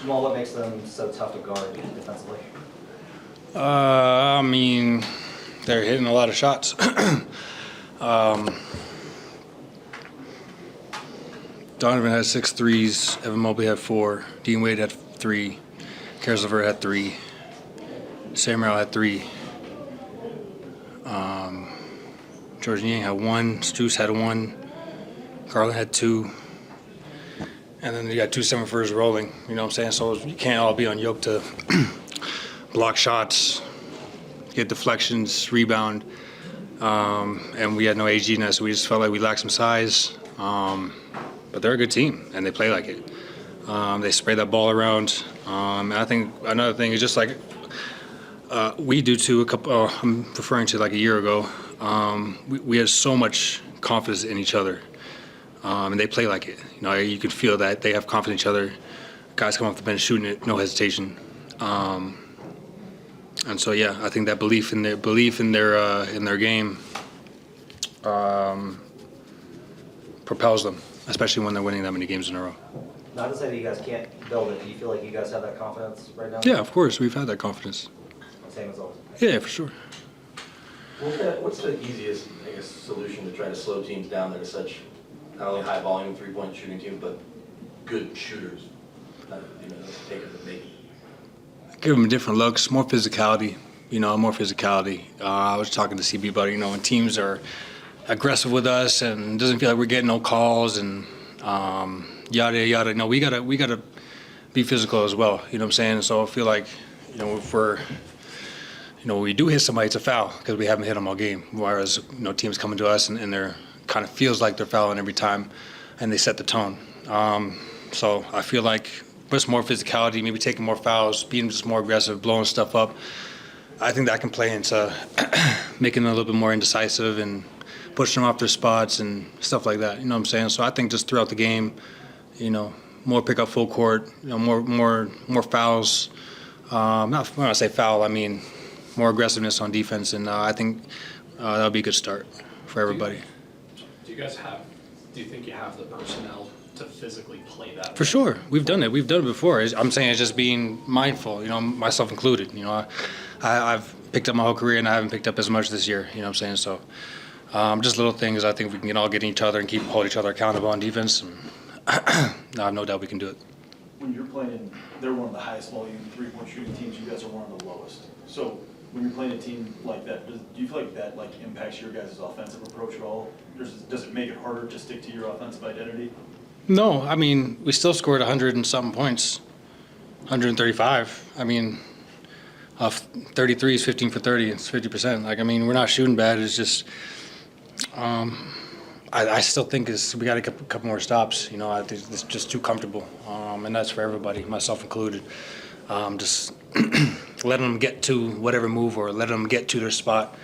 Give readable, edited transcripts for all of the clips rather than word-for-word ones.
Jamal, what makes them so tough to guard defensively? I mean, they're hitting a lot of shots. Donovan had 6 threes. Evan Mobley had 4. Dean Wade had 3. Karis LeVert had 3. Samuel had 3. George Niang had 1. Stu's had 1. Garland had 2. And then you got 2 7-footers rolling. You know what I'm saying? So you can't all be on yoke to block shots, get deflections, rebound. And we had no AG in us, so we just felt like we lacked some size. But they're a good team, and they play like it. They spray that ball around. And I think another thing is just like we do too. I'm referring to like a year ago. We had so much confidence in each other, and they play like it. You know, you can feel that they have confidence in each other. Guys come off the bench shooting it, no hesitation. And so yeah, I think that belief in their game propels them, especially when they're winning that many games in a row. Not to say that you guys can't build it. Do you feel like you guys have that confidence right now? Yeah, of course, we've had that confidence. Same as always. Yeah, for sure. What's the easiest, I guess, solution to try to slow teams down that are such not only high volume 3-point shooting team, but good shooters? Take it to make it. Give them different looks, more physicality. More physicality. I was talking to CB about it. When teams are aggressive with us and it doesn't feel like we're getting no calls and yada yada. No, we gotta be physical as well. You know what I'm saying? So I feel like if we're when we do hit somebody, it's a foul because we haven't hit them all game. Whereas teams coming to us and they're kind of feels like they're fouling every time, and they set the tone. So I feel like just more physicality, maybe taking more fouls, being just more aggressive, blowing stuff up. I think that can play into making them a little bit more indecisive and pushing them off their spots and stuff like that. You know what I'm saying? So I think just throughout the game, more pick up full court, more fouls. Not when I say foul, I mean more aggressiveness on defense, and I think that'll be a good start for everybody. Do you think you have the personnel to physically play that? For sure, we've done it. We've done it before. I'm saying it's just being mindful. Myself included. I've picked up my whole career and I haven't picked up as much this year. You know what I'm saying? So just little things I think we can all get each other and keep hold each other accountable on defense. And I have no doubt we can do it. When you're playing, they're one of the highest volume 3-point shooting teams. You guys are one of the lowest. So when you're playing a team like that, do you feel like that impacts your guys' offensive approach at all? Does it make it harder to stick to your offensive identity? No, I mean we still scored 100 and something points, 135. I mean, 33 is 15 for 30. It's 50%. We're not shooting bad. It's just I still think we got a couple more stops. I think it's just too comfortable, and that's for everybody, myself included. Just letting them get to whatever move or letting them get to their spot.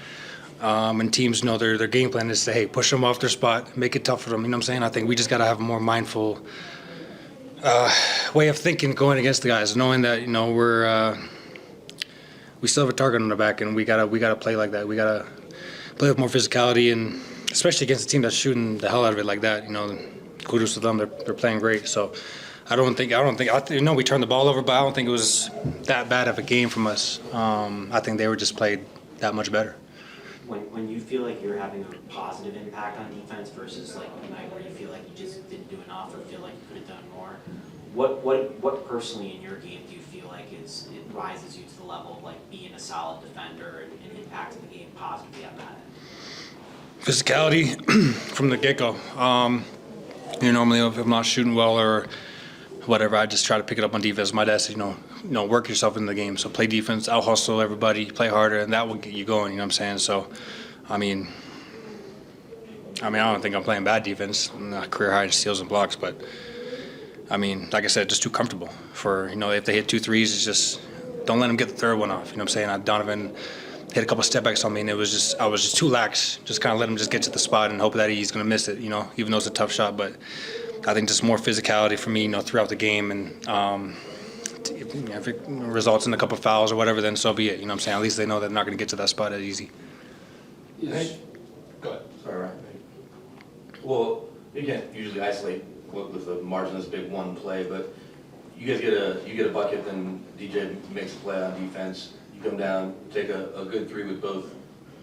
And teams know their game plan is to, hey, push them off their spot, make it tough for them. You know what I'm saying? I think we just got to have a more mindful way of thinking going against the guys, knowing that we still have a target on our back, and we gotta play like that. We gotta play with more physicality, and especially against a team that's shooting the hell out of it like that. Kudos to them. They're playing great. So I think we turned the ball over, but I don't think it was that bad of a game from us. I think they were just played that much better. When you feel like you're having a positive impact on defense versus like a night where you feel like you just didn't do enough or feel like you could have done more, what personally in your game do you feel like it rises you to the level of like being a solid defender and impacting the game positively on that end? Physicality from the get-go. Normally if I'm not shooting well or whatever, I just try to pick it up on defense. My dad said, work yourself in the game. So play defense, out-hustle everybody, play harder, and that will get you going, you know what I'm saying? So, I don't think I'm playing bad defense. I'm not career high in steals and blocks, but, like I said, just too comfortable for, if they hit 2 threes, it's just don't let them get the third one off, you know what I'm saying? Donovan hit a couple step backs on me, and I was just too lax. Just kind of let him just get to the spot and hope that he's going to miss it, even though it's a tough shot. But I think just more physicality for me, throughout the game, and if it results in a couple fouls or whatever, then so be it. You know what I'm saying? At least they know they're not going to get to that spot as easy. Yes. Go ahead. Sorry, Ryan. Well, you can't usually isolate with the margin this big one play, but you guys get a bucket, then DJ makes a play on defense. You come down, take a good three with both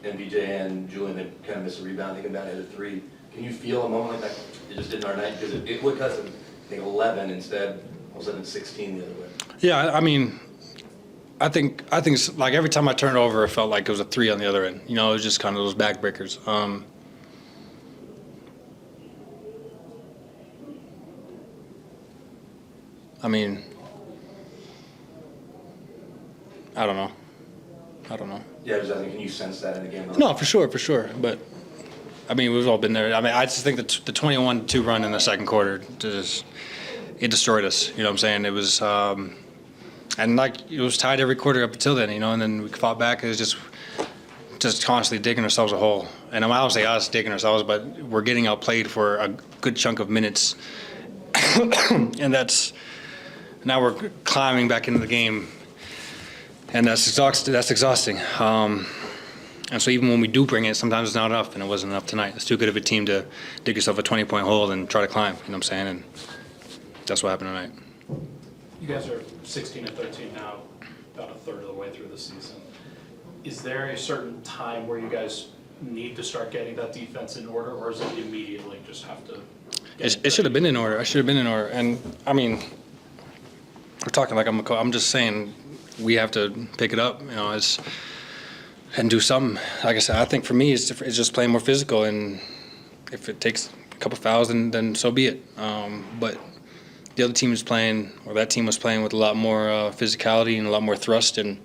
MPJ and Julian. They kind of miss a rebound. They come down and hit a three. Can you feel a moment like that? It just didn't our night because it would cut them, I think 11 instead. All of a sudden it's 16 the other way. Yeah, I mean, I think it's like every time I turned over, it felt like it was a three on the other end. You know, it was just kind of those backbreakers. I mean, I don't know. Yeah, I was asking, can you sense that in the game? No, for sure. But I mean, we've all been there. I mean, I just think the 21-2 run in the second quarter it destroyed us. You know what I'm saying? It was, and like it was tied every quarter up until then. You know, and then we fought back. It was just constantly digging ourselves a hole. And I don't say us digging ourselves, but we're getting outplayed for a good chunk of minutes, and now we're climbing back into the game. And that's exhausting. And so even when we do bring it, sometimes it's not enough, and it wasn't enough tonight. It's too good of a team to dig yourself a 20-point hole and try to climb, you know what I'm saying? And that's what happened tonight. You guys are 16-13 now, about a third of the way through the season. Is there a certain time where you guys need to start getting that defense in order, or is it immediately just have to? It should have been in order. I should have been in order. And, I mean, we're talking like I'm a coach. I'm just saying we have to pick it up, you know, and do something. Like I said, I think for me it's just playing more physical, and if it takes a couple fouls, then so be it. But the other team is playing, or that team was playing with a lot more physicality and a lot more thrust, and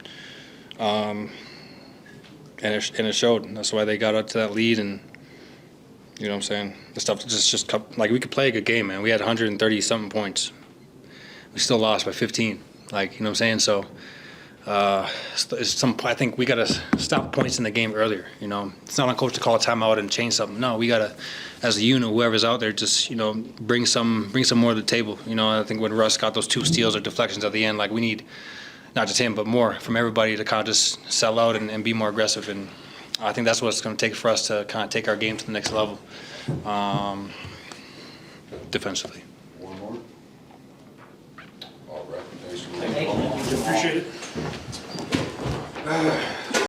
it showed. That's why they got up to that lead, and you know what I'm saying. The stuff just like we could play a good game, man. We had 130-something points. We still lost by 15. Like, you know what I'm saying? So I think we got to stop points in the game earlier. You know, it's not on coach to call a timeout and change something. No, we got to, as a unit, whoever's out there, just, you know, bring some more to the table. You know, I think when Russ got those 2 steals or deflections at the end, like we need not just him, but more from everybody to kind of just sell out and be more aggressive. And I think that's what it's going to take for us to kind of take our game to the next level defensively. One more. All right, thanks. Thank you. Appreciate it.